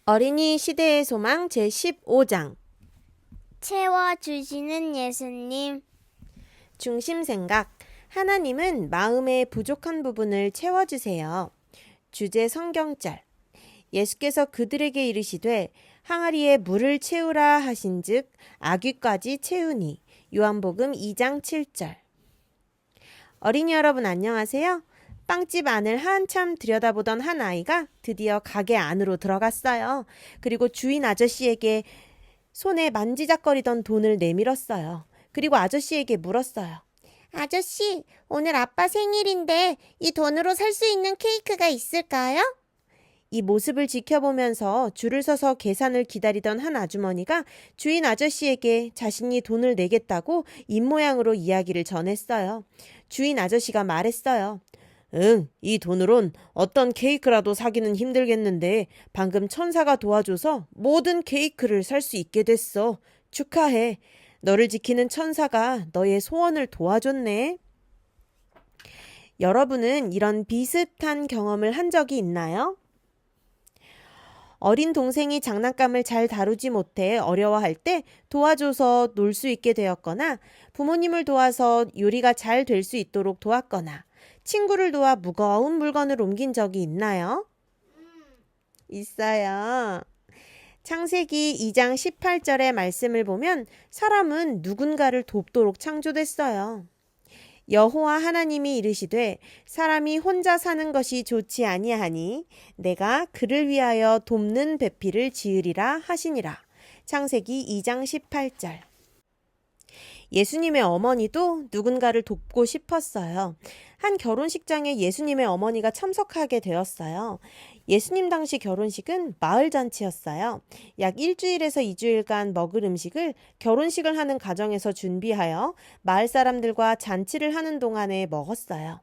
어린이 시대의 소망 제15장 채워주시는 예수님. 중심 생각. 하나님은 마음의 부족한 부분을 채워주세요. 주제 성경절. 예수께서 그들에게 이르시되 항아리에 물을 채우라 하신즉 아귀까지 채우니. 요한복음 2장 7절. 어린이 여러분 안녕하세요. 빵집 안을 한참 들여다보던 한 아이가 드디어 가게 안으로 들어갔어요. 그리고 주인 아저씨에게 손에 만지작거리던 돈을 내밀었어요. 그리고 아저씨에게 물었어요. 아저씨, 오늘 아빠 생일인데 이 돈으로 살 수 있는 케이크가 있을까요? 이 모습을 지켜보면서 줄을 서서 계산을 기다리던 한 아주머니가 주인 아저씨에게 자신이 돈을 내겠다고 입모양으로 이야기를 전했어요. 주인 아저씨가 말했어요. 응, 이 돈으론 어떤 케이크라도 사기는 힘들겠는데 방금 천사가 도와줘서 모든 케이크를 살 수 있게 됐어. 축하해. 너를 지키는 천사가 너의 소원을 도와줬네. 여러분은 이런 비슷한 경험을 한 적이 있나요? 어린 동생이 장난감을 잘 다루지 못해 어려워할 때 도와줘서 놀 수 있게 되었거나 부모님을 도와서 요리가 잘 될 수 있도록 도왔거나 친구를 도와 무거운 물건을 옮긴 적이 있나요? 있어요. 창세기 2장 18절의 말씀을 보면 사람은 누군가를 돕도록 창조됐어요. 여호와 하나님이 이르시되 사람이 혼자 사는 것이 좋지 아니하니 내가 그를 위하여 돕는 배필을 지으리라 하시니라. 창세기 2장 18절. 예수님의 어머니도 누군가를 돕고 싶었어요. 한 결혼식장에 예수님의 어머니가 참석하게 되었어요. 예수님 당시 결혼식은 마을 잔치였어요. 약 일주일에서 2주일간 먹을 음식을 결혼식을 하는 가정에서 준비하여 마을 사람들과 잔치를 하는 동안에 먹었어요.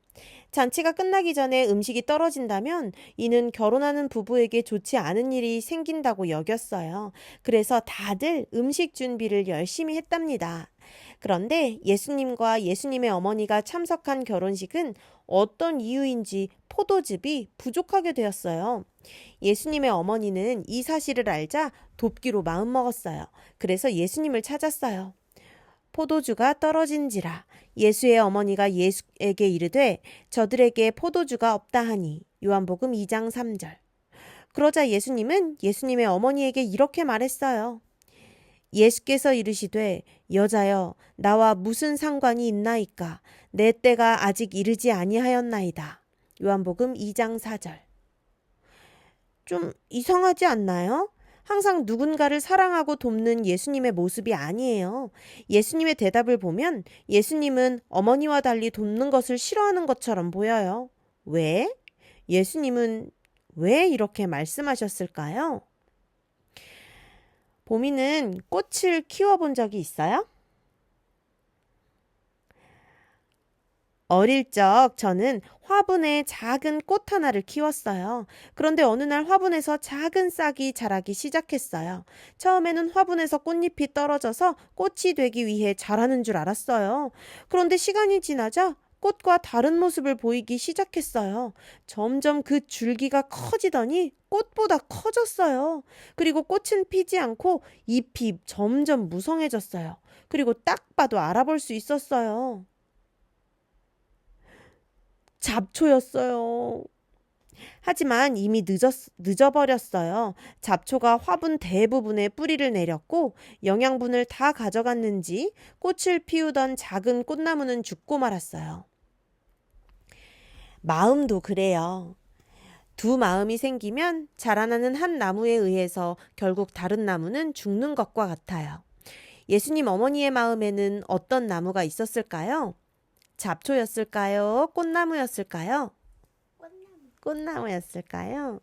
잔치가 끝나기 전에 음식이 떨어진다면 이는 결혼하는 부부에게 좋지 않은 일이 생긴다고 여겼어요. 그래서 다들 음식 준비를 열심히 했답니다. 그런데 예수님과 예수님의 어머니가 참석한 결혼식은 어떤 이유인지 포도즙이 부족하게 되었어요. 예수님의 어머니는 이 사실을 알자 돕기로 마음먹었어요. 그래서 예수님을 찾았어요. 포도주가 떨어진지라. 예수의 어머니가 예수에게 이르되 저들에게 포도주가 없다 하니. 요한복음 2장 3절. 그러자 예수님은 예수님의 어머니에게 이렇게 말했어요. 예수께서 이르시되 여자여 나와 무슨 상관이 있나이까 내 때가 아직 이르지 아니하였나이다. 요한복음 2장 4절. 좀 이상하지 않나요? 항상 누군가를 사랑하고 돕는 예수님의 모습이 아니에요. 예수님의 대답을 보면 예수님은 어머니와 달리 돕는 것을 싫어하는 것처럼 보여요. 왜? 예수님은 왜 이렇게 말씀하셨을까요? 보미는 꽃을 키워본 적이 있어요? 어릴 적 저는 화분에 작은 꽃 하나를 키웠어요. 그런데 어느 날 화분에서 작은 싹이 자라기 시작했어요. 처음에는 화분에서 꽃잎이 떨어져서 꽃이 되기 위해 자라는 줄 알았어요. 그런데 시간이 지나자 꽃과 다른 모습을 보이기 시작했어요. 점점 그 줄기가 커지더니 꽃보다 커졌어요. 그리고 꽃은 피지 않고 잎이 점점 무성해졌어요. 그리고 딱 봐도 알아볼 수 있었어요. 잡초였어요. 하지만 이미 늦어버렸어요. 잡초가 화분 대부분에 뿌리를 내렸고 영양분을 다 가져갔는지 꽃을 피우던 작은 꽃나무는 죽고 말았어요. 마음도 그래요. 두 마음이 생기면 자라나는 한 나무에 의해서 결국 다른 나무는 죽는 것과 같아요. 예수님 어머니의 마음에는 어떤 나무가 있었을까요? 잡초였을까요? 꽃나무였을까요? 꽃나무였을까요?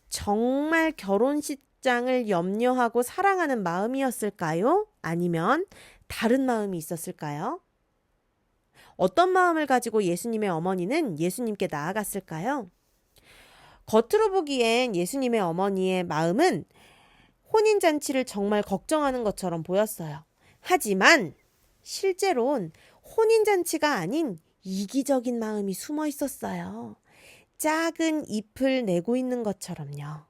정말 결혼식장을 염려하고 사랑하는 마음이었을까요? 아니면 다른 마음이 있었을까요? 어떤 마음을 가지고 예수님의 어머니는 예수님께 나아갔을까요? 겉으로 보기엔 예수님의 어머니의 마음은 혼인잔치를 정말 걱정하는 것처럼 보였어요. 하지만 실제로는 혼인잔치가 아닌 이기적인 마음이 숨어 있었어요. 작은 잎을 내고 있는 것처럼요.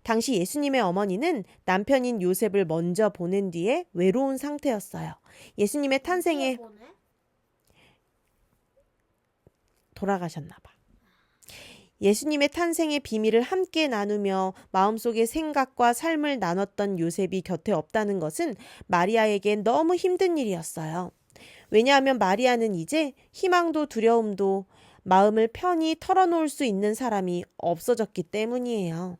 당시 예수님의 어머니는 남편인 요셉을 먼저 보낸 뒤에 외로운 상태였어요. 예수님의 탄생에 돌아가셨나 봐. 예수님의 탄생의 비밀을 함께 나누며 마음속의 생각과 삶을 나눴던 요셉이 곁에 없다는 것은 마리아에겐 너무 힘든 일이었어요. 왜냐하면 마리아는 이제 희망도 두려움도 마음을 편히 털어놓을 수 있는 사람이 없어졌기 때문이에요.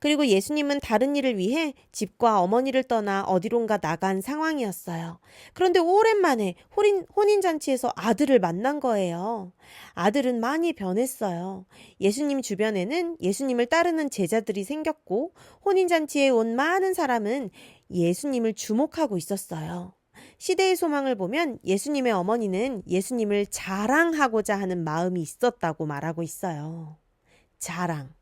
그리고 예수님은 다른 일을 위해 집과 어머니를 떠나 어디론가 나간 상황이었어요. 그런데 오랜만에 혼인잔치에서 아들을 만난 거예요. 아들은 많이 변했어요. 예수님 주변에는 예수님을 따르는 제자들이 생겼고 혼인잔치에 온 많은 사람은 예수님을 주목하고 있었어요. 시대의 소망을 보면 예수님의 어머니는 예수님을 자랑하고자 하는 마음이 있었다고 말하고 있어요. 자랑.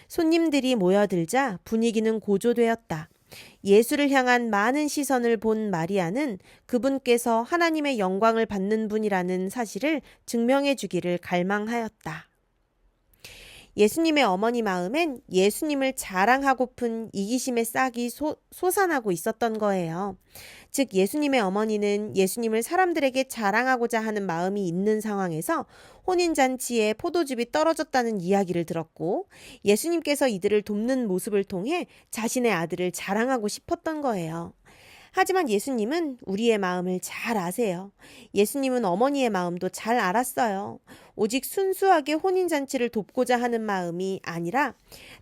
손님들이 모여들자 분위기는 고조되었다. 예수를 향한 많은 시선을 본 마리아는 그분께서 하나님의 영광을 받는 분이라는 사실을 증명해 주기를 갈망하였다. 예수님의 어머니 마음엔 예수님을 자랑하고픈 이기심의 싹이 솟아나고 있었던 거예요. 즉 예수님의 어머니는 예수님을 사람들에게 자랑하고자 하는 마음이 있는 상황에서 혼인잔치에 포도즙이 떨어졌다는 이야기를 들었고 예수님께서 이들을 돕는 모습을 통해 자신의 아들을 자랑하고 싶었던 거예요. 하지만 예수님은 우리의 마음을 잘 아세요. 예수님은 어머니의 마음도 잘 알았어요. 오직 순수하게 혼인잔치를 돕고자 하는 마음이 아니라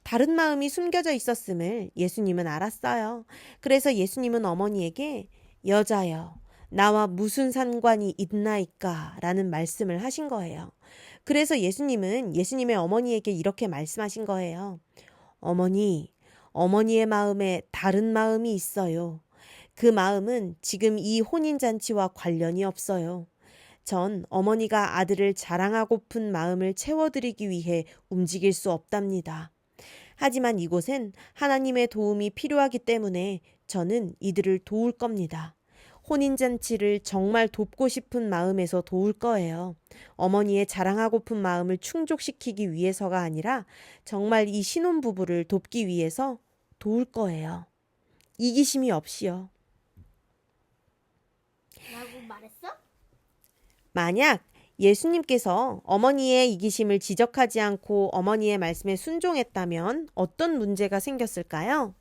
다른 마음이 숨겨져 있었음을 예수님은 알았어요. 그래서 예수님은 어머니에게 여자여, 나와 무슨 상관이 있나이까? 라는 말씀을 하신 거예요. 그래서 예수님은 예수님의 어머니에게 이렇게 말씀하신 거예요. 어머니의 마음에 다른 마음이 있어요. 그 마음은 지금 이 혼인잔치와 관련이 없어요. 전 어머니가 아들을 자랑하고픈 마음을 채워드리기 위해 움직일 수 없답니다. 하지만 이곳엔 하나님의 도움이 필요하기 때문에 저는 이들을 도울 겁니다. 혼인잔치를 정말 돕고 싶은 마음에서 도울 거예요. 어머니의 자랑하고픈 마음을 충족시키기 위해서가 아니라 정말 이 신혼부부를 돕기 위해서 도울 거예요. 이기심이 없이요. 라고 말했어? 만약 예수님께서 어머니의 이기심을 지적하지 않고 어머니의 말씀에 순종했다면 어떤 문제가 생겼을까요?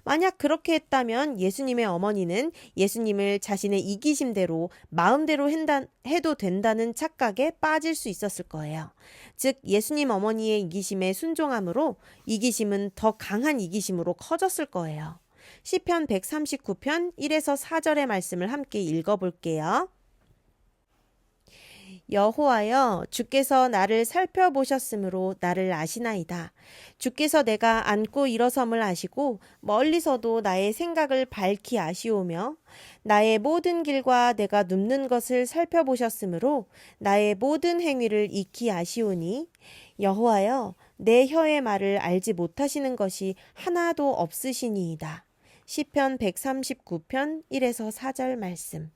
만약 그렇게 했다면 예수님의 어머니는 예수님을 자신의 이기심대로 마음대로 해도 된다는 착각에 빠질 수 있었을 거예요. 즉 예수님 어머니의 이기심에 순종함으로 이기심은 더 강한 이기심으로 커졌을 거예요. 시편 139편 1에서 4절의 말씀을 함께 읽어볼게요. 여호와여, 주께서 나를 살펴보셨으므로 나를 아시나이다. 주께서 내가 앉고 일어섬을 아시고 멀리서도 나의 생각을 밝히 아시오며 나의 모든 길과 내가 눕는 것을 살펴보셨으므로 나의 모든 행위를 익히 아시오니 여호와여, 내 혀의 말을 알지 못하시는 것이 하나도 없으시니이다. 시편 139편 1에서 4절 말씀.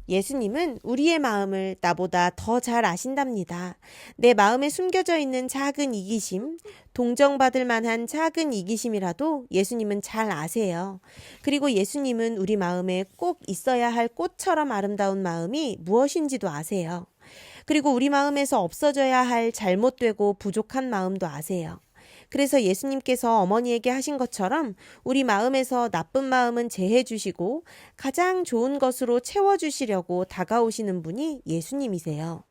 예수님은 우리의 마음을 나보다 더 잘 아신답니다. 내 마음에 숨겨져 있는 작은 이기심, 동정받을 만한 작은 이기심이라도 예수님은 잘 아세요. 그리고 예수님은 우리 마음에 꼭 있어야 할 꽃처럼 아름다운 마음이 무엇인지도 아세요. 그리고 우리 마음에서 없어져야 할 잘못되고 부족한 마음도 아세요. 그래서 예수님께서 어머니에게 하신 것처럼 우리 마음에서 나쁜 마음은 제해 주시고 가장 좋은 것으로 채워주시려고 다가오시는 분이 예수님이세요.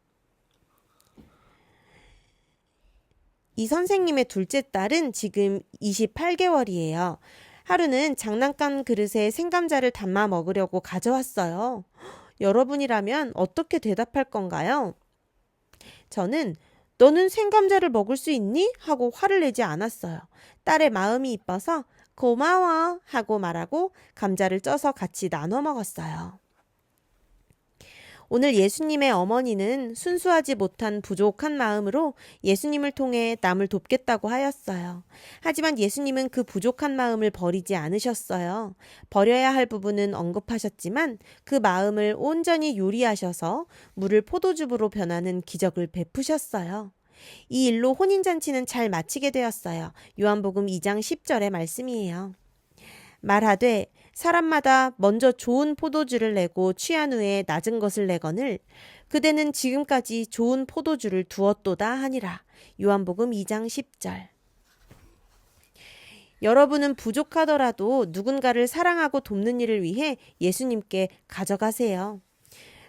이 선생님의 둘째 딸은 지금 28개월이에요. 하루는 장난감 그릇에 생감자를 담아 먹으려고 가져왔어요. 여러분이라면 어떻게 대답할 건가요? 저는 너는 생감자를 먹을 수 있니? 하고 화를 내지 않았어요. 딸의 마음이 이뻐서 고마워 하고 말하고 감자를 쪄서 같이 나눠 먹었어요. 오늘 예수님의 어머니는 순수하지 못한 부족한 마음으로 예수님을 통해 남을 돕겠다고 하였어요. 하지만 예수님은 그 부족한 마음을 버리지 않으셨어요. 버려야 할 부분은 언급하셨지만 그 마음을 온전히 요리하셔서 물을 포도즙으로 변하는 기적을 베푸셨어요. 이 일로 혼인잔치는 잘 마치게 되었어요. 요한복음 2장 10절의 말씀이에요. 말하되 사람마다 먼저 좋은 포도주를 내고 취한 후에 낮은 것을 내거늘 그대는 지금까지 좋은 포도주를 두었도다 하니라. 요한복음 2장 10절. 여러분은 부족하더라도 누군가를 사랑하고 돕는 일을 위해 예수님께 가져가세요.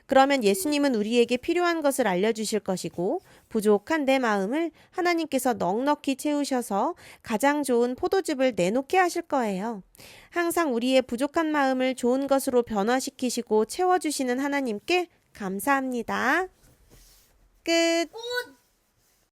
그러면 예수님은 우리에게 필요한 것을 알려주실 것이고 부족한 내 마음을 하나님께서 넉넉히 채우셔서 가장 좋은 포도즙을 내놓게 하실 거예요. 항상 우리의 부족한 마음을 좋은 것으로 변화시키시고 채워주시는 하나님께 감사합니다. 끝.